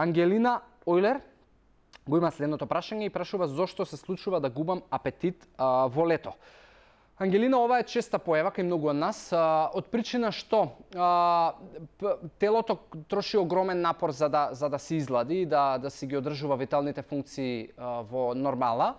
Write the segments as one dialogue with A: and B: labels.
A: Ангелина Ојлер го има следното прашање и прашува зошто се случува да губам апетит во лето. Ангелина, ова е честа појава кај многу од нас, од причина што телото троши огромен напор за да се излади и да си ги одржува виталните функции во нормала.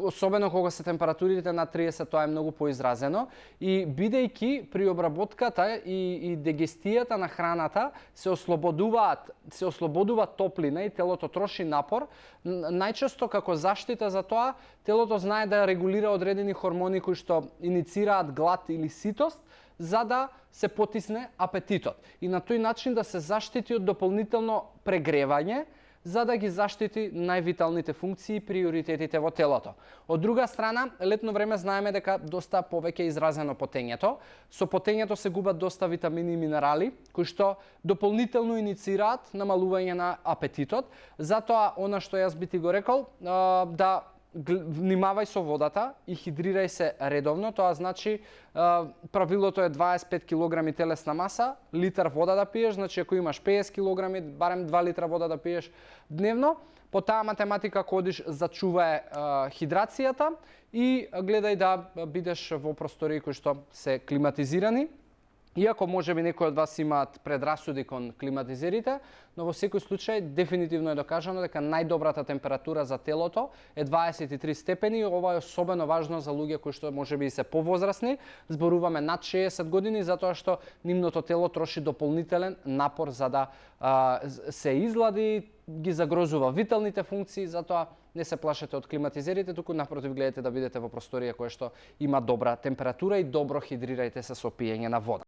A: Особено кога се температурите над 30, тоа е многу поизразено и бидејќи при обработката и дегестијата на храната се ослободува топлина и телото троши напор, најчесто како заштита за тоа, телото знае да регулира одредени хормони кои што иницираат глад или ситост, за да се потисне апетитот и на тој начин да се заштити од дополнително прегревање, за да ги заштити највиталните функции и приоритетите во телото. Од друга страна, летно време знаеме дека доста повеќе изразено потењето. Со потењето се губат доста витамини и минерали, кои што дополнително иницираат намалување на апетитот. Затоа, она што јас би ти го рекол, да внимавај со водата и хидрирај се редовно. Тоа значи правилото е 25 кг телесна маса, литар вода да пиеш, значи ако имаш 50 кг, барем 2 литра вода да пиеш дневно. По таа математика кодиш зачувај хидрацијата и гледај да бидеш во простори кои што се климатизирани. Иако можеби некои од вас имаат предрасуди кон климатизерите, но во секој случај дефинитивно е докажано дека најдобрата температура за телото е 23 степени. Ова е особено важно за луѓе кои што можеби и се повозрасни. Зборуваме над 60 години, затоа што нивното тело троши дополнителен напор за да се излади, ги загрозува виталните функции, затоа не се плашете од климатизерите, туку напротив гледате да бидете во просторија која што има добра температура и добро хидрирајте се со пиење на вода.